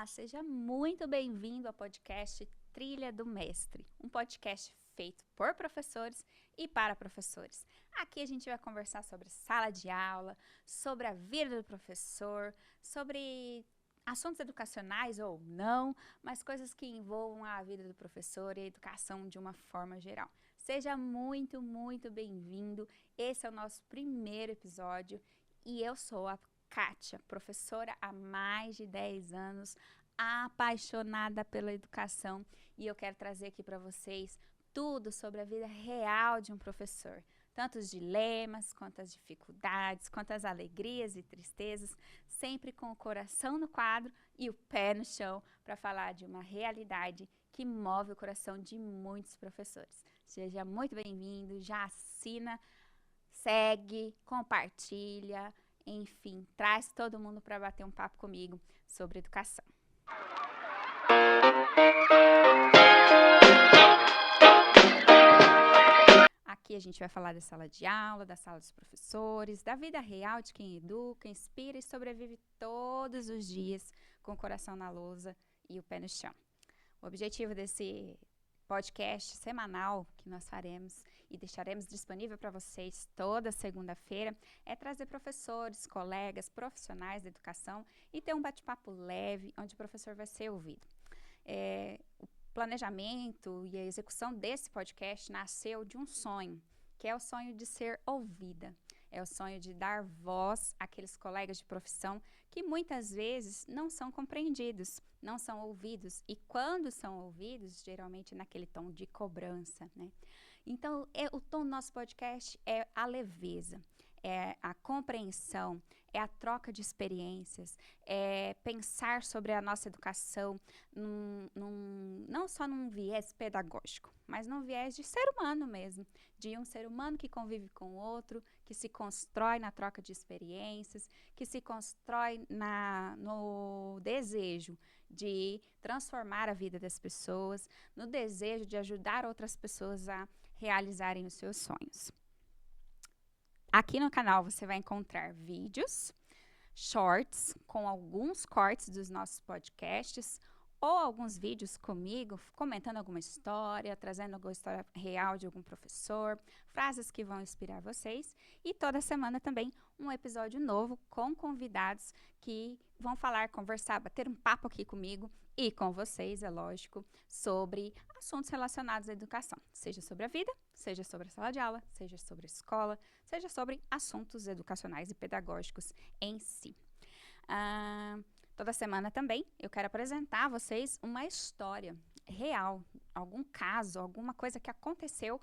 seja muito bem-vindo ao podcast Trilha do Mestre, um podcast feito por professores e para professores. Aqui a gente vai conversar sobre sala de aula, sobre a vida do professor, sobre assuntos educacionais ou não, mas coisas que envolvam a vida do professor e a educação de uma forma geral. Seja muito, muito bem-vindo. Esse é o nosso primeiro episódio e eu sou a Kátia, professora há mais de 10 anos, apaixonada pela educação, e eu quero trazer aqui para vocês tudo sobre a vida real de um professor, tanto os dilemas, quanto as dificuldades, quanto as alegrias e tristezas, sempre com o coração no quadro e o pé no chão para falar de uma realidade que move o coração de muitos professores. Seja muito bem-vindo, já assina, segue, compartilha, enfim, traz todo mundo para bater um papo comigo sobre educação. Aqui a gente vai falar da sala de aula, da sala dos professores, da vida real de quem educa, inspira e sobrevive todos os dias com o coração na lousa e o pé no chão. O objetivo desse podcast semanal que nós faremos e deixaremos disponível para vocês toda segunda-feira é trazer professores, colegas, profissionais da educação e ter um bate-papo leve onde o professor vai ser ouvido. O planejamento e a execução desse podcast nasceu de um sonho, que é o sonho de ser ouvida. É o sonho de dar voz àqueles colegas de profissão que muitas vezes não são compreendidos, não são ouvidos. E quando são ouvidos, geralmente naquele tom de cobrança, né? Então, o tom do nosso podcast é a leveza, é a compreensão, é a troca de experiências, é pensar sobre a nossa educação não só num viés pedagógico, mas num viés de ser humano mesmo, de um ser humano que convive com o outro, que se constrói na troca de experiências, que se constrói no desejo de transformar a vida das pessoas, no desejo de ajudar outras pessoas a realizarem os seus sonhos. Aqui no canal você vai encontrar vídeos, shorts com alguns cortes dos nossos podcasts ou alguns vídeos comigo, comentando alguma história, trazendo alguma história real de algum professor, frases que vão inspirar vocês. E toda semana também um episódio novo com convidados que vão falar, conversar, bater um papo aqui comigo e com vocês, é lógico, sobre assuntos relacionados à educação. Seja sobre a vida, seja sobre a sala de aula, seja sobre a escola, seja sobre assuntos educacionais e pedagógicos em si. Toda semana também eu quero apresentar a vocês uma história real, algum caso, alguma coisa que aconteceu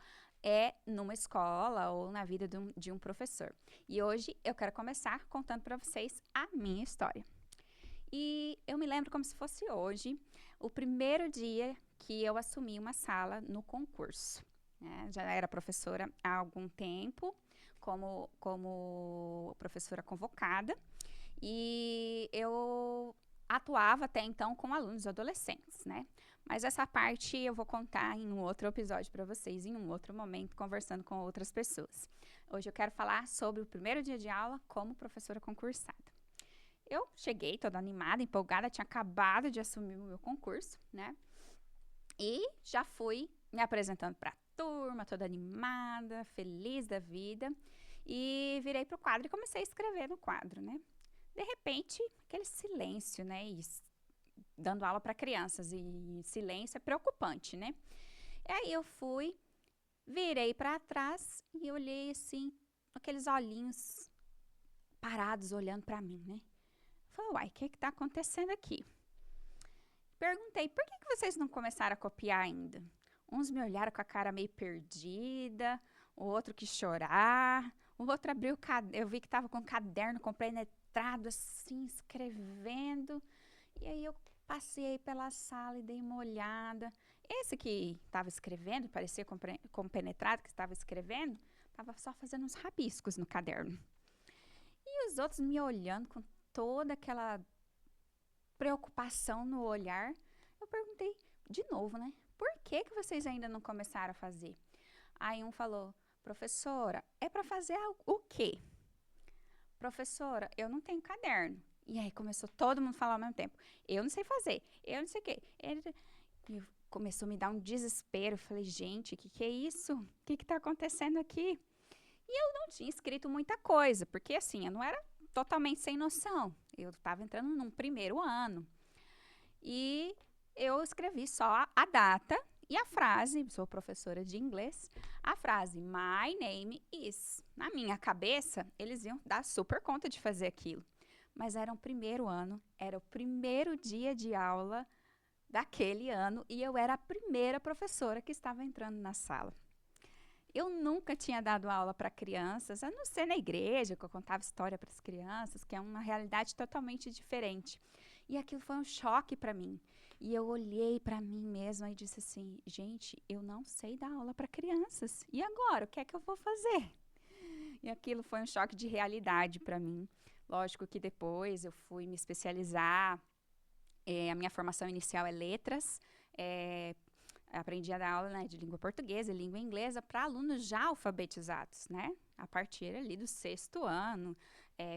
numa escola ou na vida de um professor. E hoje eu quero começar contando para vocês a minha história. E eu me lembro como se fosse hoje, o primeiro dia que eu assumi uma sala no concurso. Já era professora há algum tempo, como professora convocada, e eu atuava até então com alunos adolescentes, né? Mas essa parte eu vou contar em um outro episódio para vocês, em um outro momento, conversando com outras pessoas. Hoje eu quero falar sobre o primeiro dia de aula como professora concursada. Eu cheguei toda animada, empolgada, tinha acabado de assumir o meu concurso, né? E já fui me apresentando para a turma, toda animada, feliz da vida. E virei para o quadro e comecei a escrever no quadro, né? De repente, aquele silêncio, né? Dando aula para crianças e silêncio é preocupante, né? E aí eu virei para trás e olhei assim, aqueles olhinhos parados olhando para mim, né? Falei, uai, o que está acontecendo aqui? Perguntei, por que vocês não começaram a copiar ainda? Uns me olharam com a cara meio perdida, o outro quis chorar, o outro abriu o caderno, eu vi que estava com o caderno compenetrado assim, escrevendo. E aí eu passei pela sala e dei uma olhada. Esse que estava escrevendo, parecia compenetrado que estava escrevendo, estava só fazendo uns rabiscos no caderno. E os outros me olhando com toda aquela preocupação no olhar. Eu perguntei de novo, né? Por que vocês ainda não começaram a fazer? Aí um falou, professora, é para fazer o quê? Professora, eu não tenho caderno E aí começou todo mundo a falar ao mesmo tempo. Eu não sei fazer, eu não sei o quê. E começou a me dar um desespero. Eu falei, gente, o que é isso? O que está acontecendo aqui? E eu não tinha escrito muita coisa, porque assim, eu não era totalmente sem noção. Eu estava entrando num primeiro ano. E eu escrevi só a data e a frase, sou professora de inglês, a frase My name is. Na minha cabeça, eles iam dar super conta de fazer aquilo. Mas era o primeiro ano, era o primeiro dia de aula daquele ano e eu era a primeira professora que estava entrando na sala. Eu nunca tinha dado aula para crianças, a não ser na igreja, que eu contava história para as crianças, que é uma realidade totalmente diferente. E aquilo foi um choque para mim. E eu olhei para mim mesma e disse assim: gente, eu não sei dar aula para crianças. E agora? O que é que eu vou fazer? E aquilo foi um choque de realidade para mim. Lógico que depois eu fui me especializar. A minha formação inicial é letras. É, aprendi a dar aula, né, de língua portuguesa e língua inglesa para alunos já alfabetizados, né? A partir ali do 6º ano,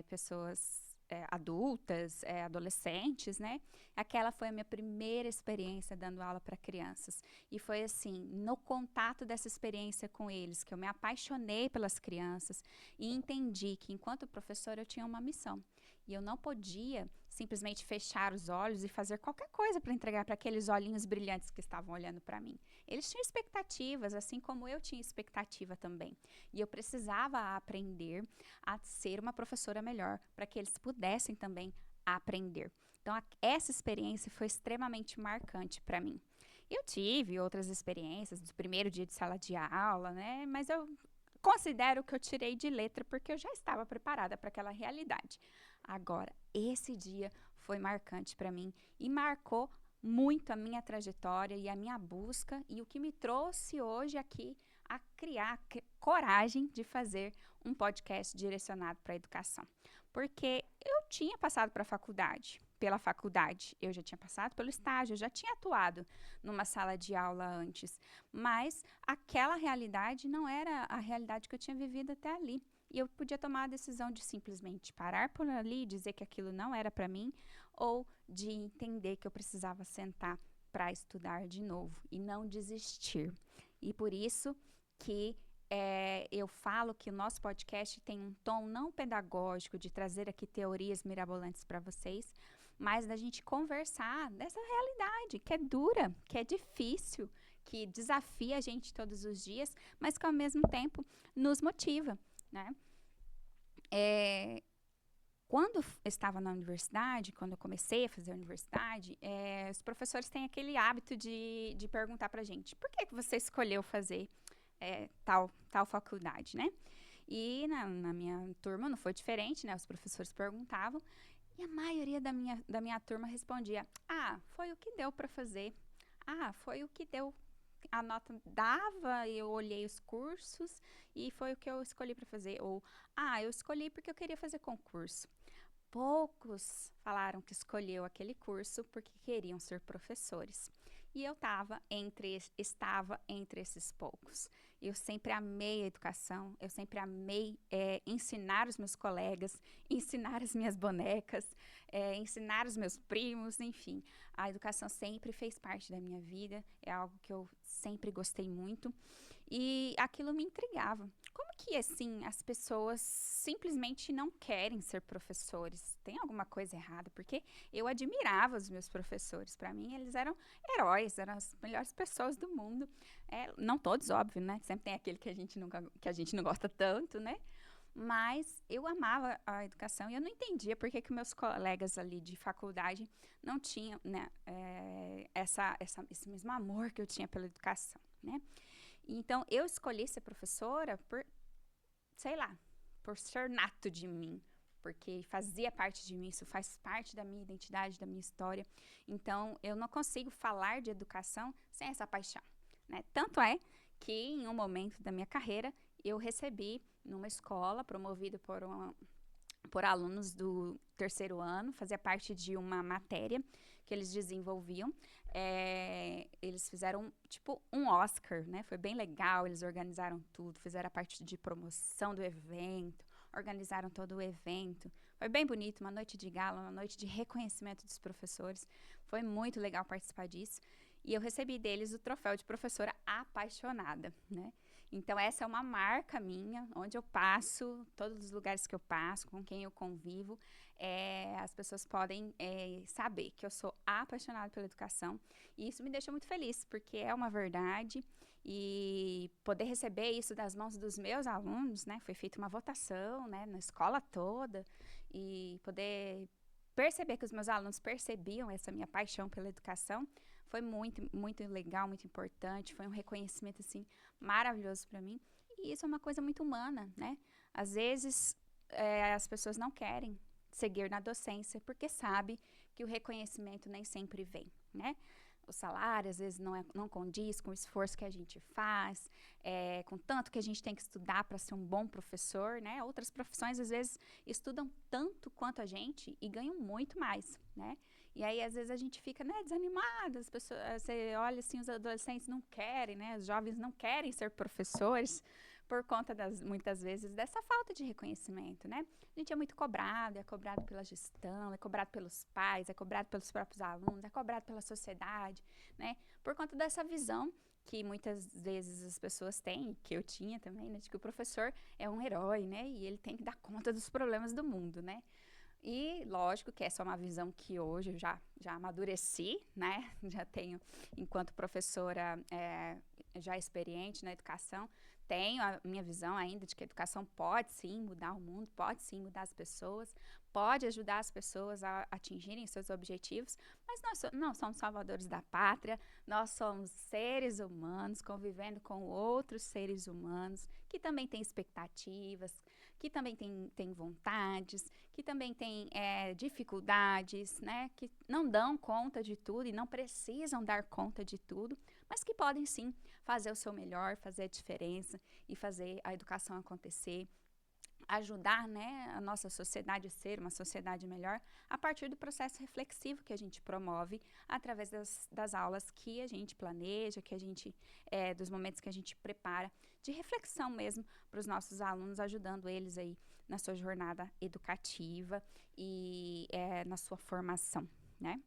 pessoas adultas, adolescentes, né? Aquela foi a minha primeira experiência dando aula para crianças. E foi assim, no contato dessa experiência com eles, que eu me apaixonei pelas crianças e entendi que enquanto professora eu tinha uma missão. E eu não podia simplesmente fechar os olhos e fazer qualquer coisa para entregar para aqueles olhinhos brilhantes que estavam olhando para mim. Eles tinham expectativas, assim como eu tinha expectativa também. E eu precisava aprender a ser uma professora melhor para que eles pudessem também aprender. Então, essa experiência foi extremamente marcante para mim. Eu tive outras experiências do primeiro dia de sala de aula, né? Mas eu considero que eu tirei de letra porque eu já estava preparada para aquela realidade. Agora, esse dia foi marcante para mim e marcou muito a minha trajetória e a minha busca e o que me trouxe hoje aqui a criar coragem de fazer um podcast direcionado para a educação. Porque eu tinha passado pela faculdade, eu já tinha passado pelo estágio, eu já tinha atuado numa sala de aula antes, mas aquela realidade não era a realidade que eu tinha vivido até ali. E eu podia tomar a decisão de simplesmente parar por ali e dizer que aquilo não era para mim, ou de entender que eu precisava sentar para estudar de novo e não desistir. E por isso que eu falo que o nosso podcast tem um tom não pedagógico de trazer aqui teorias mirabolantes para vocês, mas da gente conversar dessa realidade que é dura, que é difícil, que desafia a gente todos os dias, mas que ao mesmo tempo nos motiva, né? Quando estava na universidade, quando eu comecei a fazer a universidade, os professores têm aquele hábito de perguntar para a gente, por que você escolheu fazer tal faculdade, né? E na minha turma não foi diferente, né? Os professores perguntavam e a maioria da minha turma respondia, foi o que deu para fazer. Foi o que deu. A nota dava, eu olhei os cursos e foi o que eu escolhi para fazer. Ou, eu escolhi porque eu queria fazer concurso. Poucos falaram que escolheu aquele curso porque queriam ser professores. E eu estava entre esses poucos. Eu sempre amei a educação, eu sempre amei ensinar os meus colegas, ensinar as minhas bonecas, ensinar os meus primos, enfim. A educação sempre fez parte da minha vida, é algo que eu sempre gostei muito. E aquilo me intrigava. Como que, assim, as pessoas simplesmente não querem ser professores? Tem alguma coisa errada? Porque eu admirava os meus professores. Para mim, eles eram heróis, eram as melhores pessoas do mundo. Não todos, óbvio, né? Sempre tem aquele que a gente não gosta tanto, né? Mas eu amava a educação e eu não entendia por que meus colegas ali de faculdade não tinham, né, esse mesmo amor que eu tinha pela educação, né? Então, eu escolhi ser professora por, sei lá, por ser nato de mim, porque fazia parte de mim, isso faz parte da minha identidade, da minha história. Então, eu não consigo falar de educação sem essa paixão, né? Tanto é que, em um momento da minha carreira, eu recebi numa escola, promovida por alunos do 3º ano, fazia parte de uma matéria que eles desenvolviam. Eles fizeram tipo um Oscar, né? Foi bem legal, eles organizaram tudo, fizeram a parte de promoção do evento, organizaram todo o evento, Foi bem bonito, uma noite de gala, uma noite de reconhecimento dos professores. Foi muito legal participar disso. E eu recebi deles o troféu de professora apaixonada, né? Então, essa é uma marca minha, onde eu passo, todos os lugares que eu passo, com quem eu convivo, as pessoas podem saber que eu sou apaixonada pela educação. E isso me deixa muito feliz, porque é uma verdade. E poder receber isso das mãos dos meus alunos, né? Foi feita uma votação, né, na escola toda. E poder perceber que os meus alunos percebiam essa minha paixão pela educação foi muito, muito legal, muito importante. Foi um reconhecimento, assim, maravilhoso para mim. E isso é uma coisa muito humana, né? Às vezes, as pessoas não querem seguir na docência porque sabe que o reconhecimento nem sempre vem, né? O salário, às vezes, não condiz com o esforço que a gente faz, com tanto que a gente tem que estudar para ser um bom professor, né? Outras profissões, às vezes, estudam tanto quanto a gente e ganham muito mais, né? E aí, às vezes, a gente fica, né, desanimada, as pessoas, você olha assim, os adolescentes não querem, né? Os jovens não querem ser professores por conta, muitas vezes, dessa falta de reconhecimento, né? A gente é muito cobrado, é cobrado pela gestão, é cobrado pelos pais, é cobrado pelos próprios alunos, é cobrado pela sociedade, né? Por conta dessa visão que muitas vezes as pessoas têm, que eu tinha também, né? De que o professor é um herói, né? E ele tem que dar conta dos problemas do mundo, né? E, lógico, que essa é uma visão que hoje eu já amadureci, né? Já tenho, enquanto professora já experiente na educação, tenho a minha visão ainda de que a educação pode sim mudar o mundo, pode sim mudar as pessoas, pode ajudar as pessoas a atingirem seus objetivos, mas nós não somos salvadores da pátria, nós somos seres humanos convivendo com outros seres humanos que também têm expectativas, que também têm vontades, que também têm dificuldades, né, que não dão conta de tudo e não precisam dar conta de tudo, mas que podem sim fazer o seu melhor, fazer a diferença e fazer a educação acontecer, ajudar, né, a nossa sociedade a ser uma sociedade melhor a partir do processo reflexivo que a gente promove através das aulas que a gente planeja, que a gente, dos momentos que a gente prepara, de reflexão mesmo para os nossos alunos, ajudando eles aí na sua jornada educativa e na sua formação, né?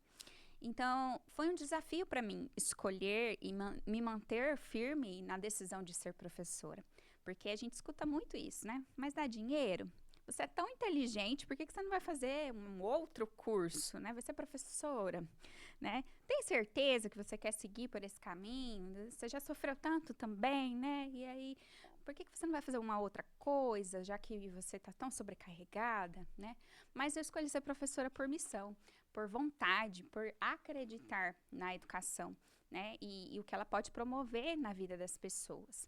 Então, foi um desafio para mim escolher e me manter firme na decisão de ser professora. Porque a gente escuta muito isso, né? Mas dá dinheiro? Você é tão inteligente, por que você não vai fazer um outro curso, né? Vai ser professora, né? Tem certeza que você quer seguir por esse caminho? Você já sofreu tanto também, né? E aí, por que você não vai fazer uma outra coisa, já que você está tão sobrecarregada, né? Mas eu escolhi ser professora por missão, por vontade, por acreditar na educação, né? E o que ela pode promover na vida das pessoas.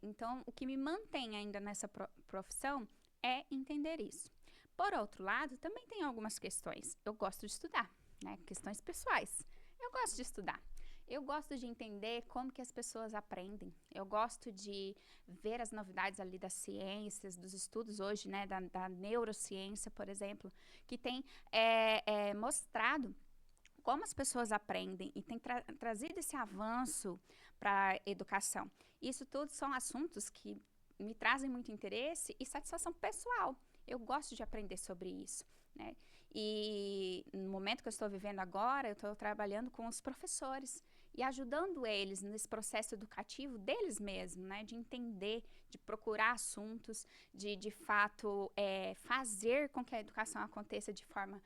Então, o que me mantém ainda nessa profissão é entender isso. Por outro lado, também tem algumas questões. Eu gosto de estudar, né? Questões pessoais. Eu gosto de estudar. Eu gosto de entender como que as pessoas aprendem. Eu gosto de ver as novidades ali das ciências, dos estudos hoje, né? Da neurociência, por exemplo, que tem mostrado como as pessoas aprendem e tem trazido esse avanço para a educação. Isso tudo são assuntos que me trazem muito interesse e satisfação pessoal. Eu gosto de aprender sobre isso, né? E no momento que eu estou vivendo agora, eu estou trabalhando com os professores e ajudando eles nesse processo educativo deles mesmos, né? De entender, de procurar assuntos, de fato fazer com que a educação aconteça de forma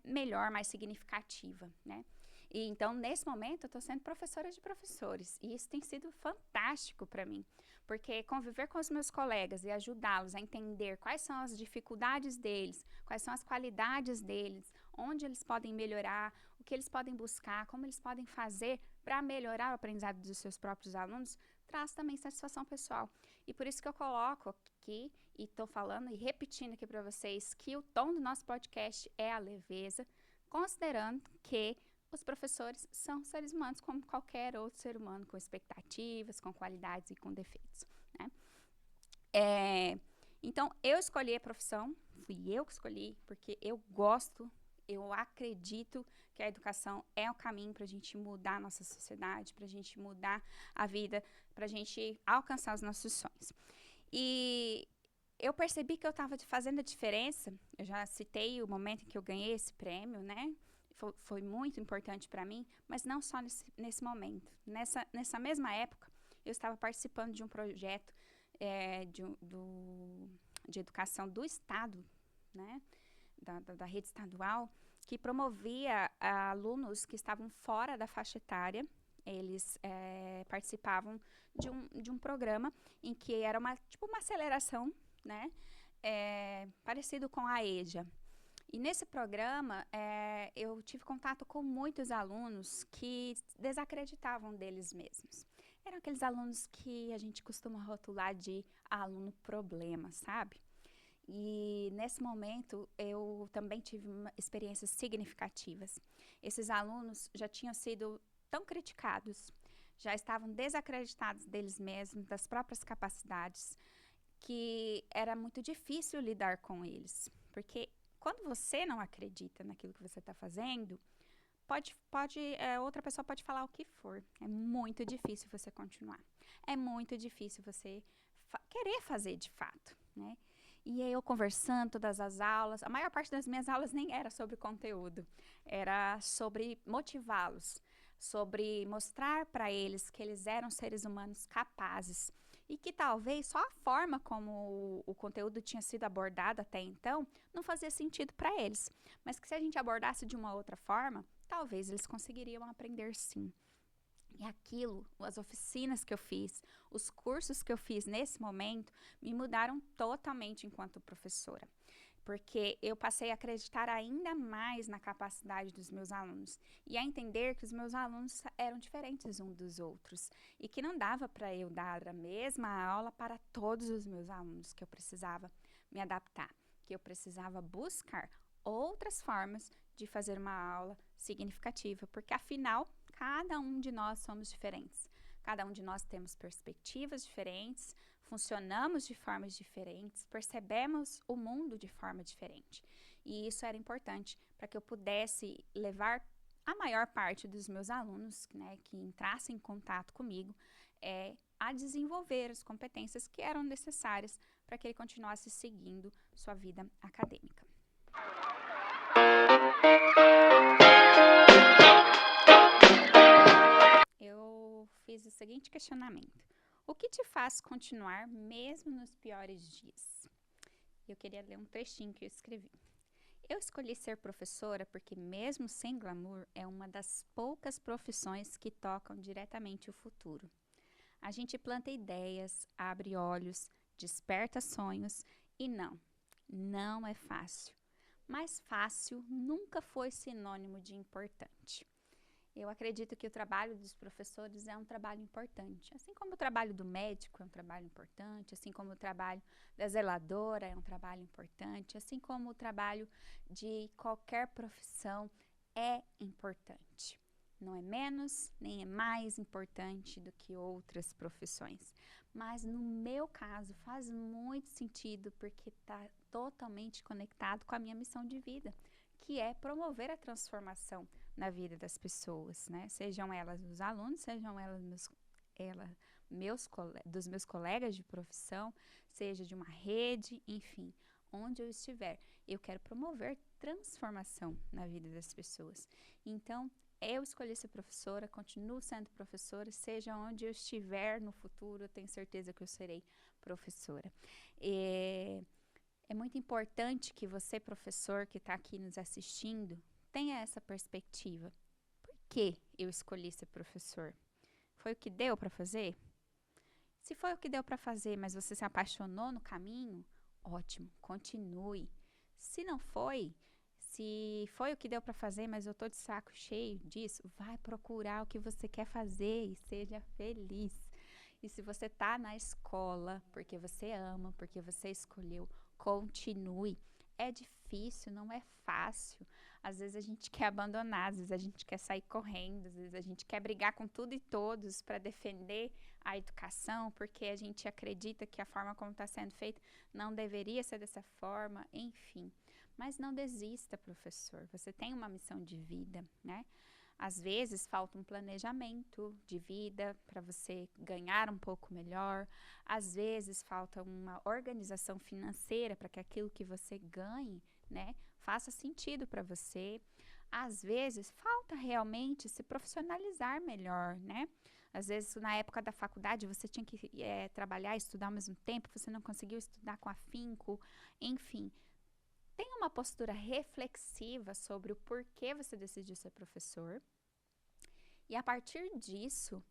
melhor, mais significativa, né? E então, nesse momento, eu estou sendo professora de professores e isso tem sido fantástico para mim, porque conviver com os meus colegas e ajudá-los a entender quais são as dificuldades deles, quais são as qualidades deles, onde eles podem melhorar, o que eles podem buscar, como eles podem fazer para melhorar o aprendizado dos seus próprios alunos, traz também satisfação pessoal. E por isso que eu coloco aqui e estou falando e repetindo aqui para vocês que o tom do nosso podcast é a leveza, considerando que os professores são seres humanos como qualquer outro ser humano, com expectativas, com qualidades e com defeitos, né? Então, eu escolhi a profissão, fui eu que escolhi, porque eu gosto, eu acredito que a educação é o caminho para a gente mudar a nossa sociedade, para a gente mudar a vida, para a gente alcançar os nossos sonhos. E eu percebi que eu estava fazendo a diferença. Eu já citei o momento em que eu ganhei esse prêmio, né? Foi muito importante para mim, mas não só nesse momento. Nessa mesma época, eu estava participando de um projeto de educação do Estado, né? Da rede estadual, que promovia alunos que estavam fora da faixa etária. Eles participavam de um programa em que era uma aceleração, né? Parecido com a EJA. E nesse programa, eu tive contato com muitos alunos que desacreditavam deles mesmos. Eram aqueles alunos que a gente costuma rotular de aluno problema, sabe? E nesse momento, eu também tive experiências significativas. Esses alunos já tinham sido tão criticados, já estavam desacreditados deles mesmos, das próprias capacidades, que era muito difícil lidar com eles. Porque quando você não acredita naquilo que você está fazendo, outra pessoa pode falar o que for. É muito difícil você continuar. É muito difícil você querer fazer de fato, né? E aí eu conversando todas as aulas, a maior parte das minhas aulas nem era sobre conteúdo, era sobre motivá-los, sobre mostrar para eles que eles eram seres humanos capazes e que talvez só a forma como o conteúdo tinha sido abordado até então não fazia sentido para eles, mas que se a gente abordasse de uma outra forma, talvez eles conseguiriam aprender sim. E aquilo, as oficinas que eu fiz, os cursos que eu fiz nesse momento, me mudaram totalmente enquanto professora. Porque eu passei a acreditar ainda mais na capacidade dos meus alunos e a entender que os meus alunos eram diferentes uns dos outros e que não dava para eu dar a mesma aula para todos os meus alunos, que eu precisava me adaptar, que eu precisava buscar outras formas de fazer uma aula significativa, porque afinal, cada um de nós somos diferentes. Cada um de nós temos perspectivas diferentes, funcionamos de formas diferentes, percebemos o mundo de forma diferente. E isso era importante para que eu pudesse levar a maior parte dos meus alunos, né, que entrassem em contato comigo, a desenvolver as competências que eram necessárias para que ele continuasse seguindo sua vida acadêmica. Eu fiz o seguinte questionamento: o que te faz continuar mesmo nos piores dias? Eu queria ler um trechinho que eu escrevi. Eu escolhi ser professora porque, mesmo sem glamour, é uma das poucas profissões que tocam diretamente o futuro. A gente planta ideias, abre olhos, desperta sonhos e não é fácil. Mas fácil nunca foi sinônimo de importante. Eu acredito que o trabalho dos professores é um trabalho importante, assim como o trabalho do médico é um trabalho importante, assim como o trabalho da zeladora é um trabalho importante, assim como o trabalho de qualquer profissão é importante. Não é menos, nem é mais importante do que outras profissões. Mas no meu caso faz muito sentido porque está totalmente conectado com a minha missão de vida, que é promover a transformação na vida das pessoas, né? Sejam elas os alunos, sejam elas dos meus colegas de profissão, seja de uma rede, enfim, onde eu estiver, eu quero promover transformação na vida das pessoas. Então, eu escolhi ser professora, continuo sendo professora, seja onde eu estiver no futuro, eu tenho certeza que eu serei professora. É muito importante que você, professor, que está aqui nos assistindo, tenha essa perspectiva. Por que eu escolhi ser professor? Foi o que deu para fazer? Se foi o que deu para fazer, mas você se apaixonou no caminho, ótimo, continue. Se não foi, se foi o que deu para fazer, mas eu tô de saco cheio disso, vai procurar o que você quer fazer e seja feliz. E se você tá na escola porque você ama, porque você escolheu, continue. É difícil, não é fácil. Às vezes a gente quer abandonar, às vezes a gente quer sair correndo, às vezes a gente quer brigar com tudo e todos para defender a educação, porque a gente acredita que a forma como está sendo feita não deveria ser dessa forma, enfim. Mas não desista, professor. Você tem uma missão de vida, né? Às vezes falta um planejamento de vida para você ganhar um pouco melhor. Às vezes falta uma organização financeira para que aquilo que você ganhe, né, faça sentido para você. Às vezes falta realmente se profissionalizar melhor, né? Às vezes na época da faculdade você tinha que trabalhar e estudar ao mesmo tempo, você não conseguiu estudar com afinco, enfim. Tenha uma postura reflexiva sobre o porquê você decidiu ser professor. E a partir disso,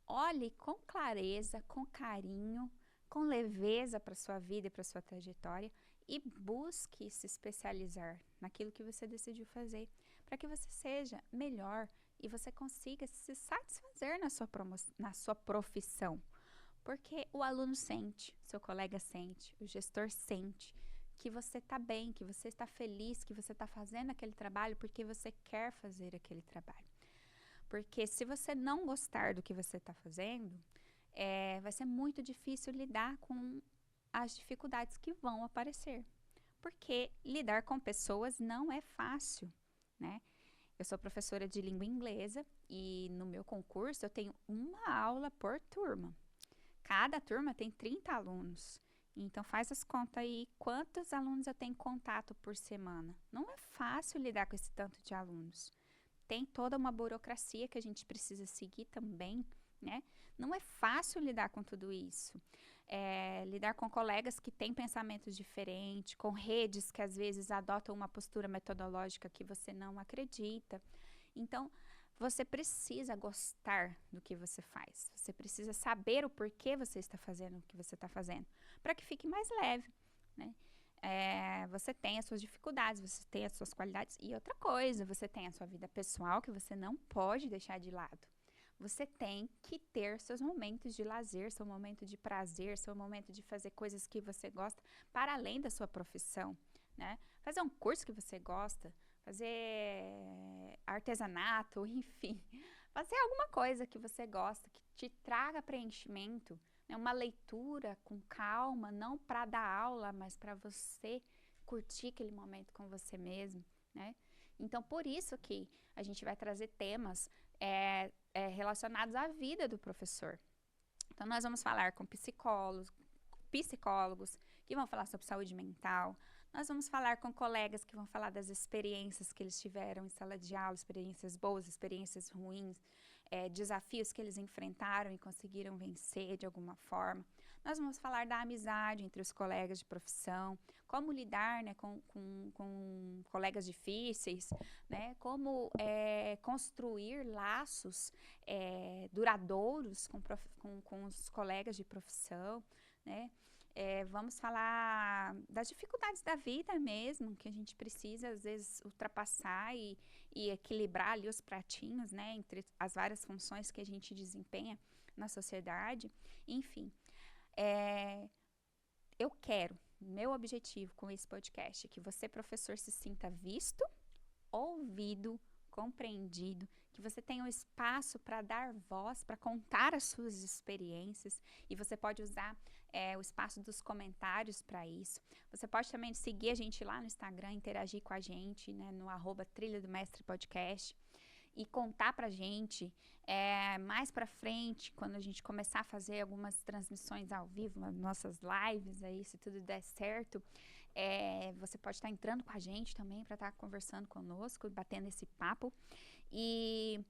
olhe com clareza, com carinho, com leveza para a sua vida e para a sua trajetória e busque se especializar naquilo que você decidiu fazer, para que você seja melhor e você consiga se satisfazer na sua profissão. Porque o aluno sente, seu colega sente, o gestor sente que você está bem, que você está feliz, que você está fazendo aquele trabalho porque você quer fazer aquele trabalho. Porque se você não gostar do que você está fazendo, vai ser muito difícil lidar com as dificuldades que vão aparecer. Porque lidar com pessoas não é fácil, né? Eu sou professora de língua inglesa e no meu concurso eu tenho uma aula por turma. Cada turma tem 30 alunos. Então faz as contas aí, quantos alunos eu tenho contato por semana? Não é fácil lidar com esse tanto de alunos. Tem toda uma burocracia que a gente precisa seguir também, né? Não é fácil lidar com tudo isso. Lidar com colegas que têm pensamentos diferentes, com redes que às vezes adotam uma postura metodológica que você não acredita. Então, você precisa gostar do que você faz. Você precisa saber o porquê você está fazendo o que você está fazendo, para que fique mais leve, né? Você tem as suas dificuldades, você tem as suas qualidades. E outra coisa, você tem a sua vida pessoal que você não pode deixar de lado. Você tem que ter seus momentos de lazer, seu momento de prazer, seu momento de fazer coisas que você gosta para além da sua profissão, né? Fazer um curso que você gosta, fazer artesanato, enfim. Fazer alguma coisa que você gosta, que te traga preenchimento, né? Uma leitura com calma, não para dar aula, mas para você curtir aquele momento com você mesmo, né? Então, por isso que a gente vai trazer temas relacionados à vida do professor. Então, nós vamos falar com psicólogos que vão falar sobre saúde mental. Nós vamos falar com colegas que vão falar das experiências que eles tiveram em sala de aula, experiências boas, experiências ruins, desafios que eles enfrentaram e conseguiram vencer de alguma forma. Nós vamos falar da amizade entre os colegas de profissão, como lidar, né, com colegas difíceis, né, como construir laços duradouros com os colegas de profissão, né. Vamos falar das dificuldades da vida mesmo, que a gente precisa, às vezes, ultrapassar e equilibrar ali os pratinhos, né, entre as várias funções que a gente desempenha na sociedade. Enfim, meu objetivo com esse podcast é que você, professor, se sinta visto, ouvido, compreendido, que você tenha um espaço para dar voz, para contar as suas experiências, e você pode usar o espaço dos comentários para isso. Você pode também seguir a gente lá no Instagram, interagir com a gente, né, no @Trilha do Mestre Podcast, e contar pra gente mais pra frente, quando a gente começar a fazer algumas transmissões ao vivo, nas nossas lives aí, se tudo der certo, você pode estar entrando com a gente também para estar conversando conosco, batendo esse papo. E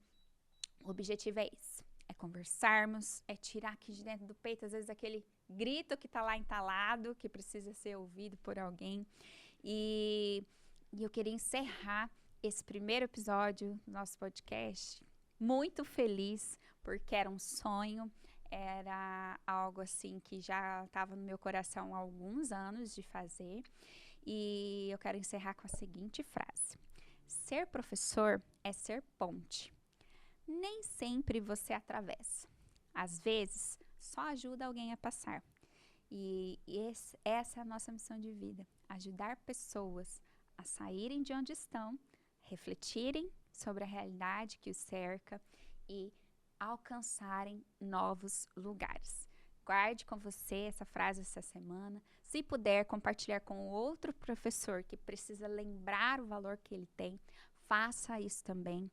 o objetivo é esse, é conversarmos, é tirar aqui de dentro do peito, às vezes, aquele grito que tá lá entalado, que precisa ser ouvido por alguém. E eu queria encerrar esse primeiro episódio do nosso podcast muito feliz, porque era um sonho, era algo assim que já estava no meu coração há alguns anos de fazer. E eu quero encerrar com a seguinte frase: ser professor é ser ponte. Nem sempre você atravessa. Às vezes, só ajuda alguém a passar. E essa é a nossa missão de vida: ajudar pessoas a saírem de onde estão, refletirem sobre a realidade que os cerca e alcançarem novos lugares. Guarde com você essa frase essa semana. Se puder compartilhar com outro professor que precisa lembrar o valor que ele tem, faça isso também.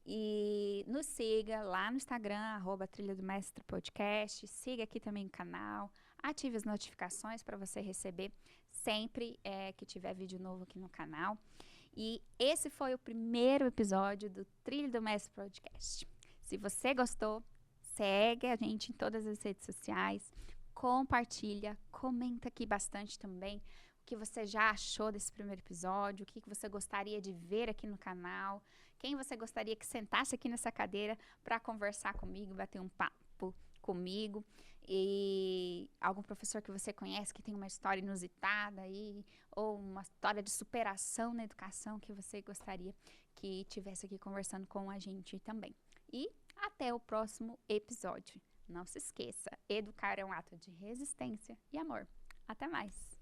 E nos siga lá no Instagram, @Trilha do Mestre Podcast. Siga aqui também o canal. Ative as notificações para você receber sempre que tiver vídeo novo aqui no canal. E esse foi o primeiro episódio do Trilha do Mestre Podcast. Se você gostou, segue a gente em todas as redes sociais, compartilha, comenta aqui bastante também o que você já achou desse primeiro episódio, o que você gostaria de ver aqui no canal, quem você gostaria que sentasse aqui nessa cadeira para conversar comigo, bater um papo comigo, e algum professor que você conhece que tem uma história inusitada aí, ou uma história de superação na educação que você gostaria que tivesse aqui conversando com a gente também. E até o próximo episódio. Não se esqueça, educar é um ato de resistência e amor. Até mais!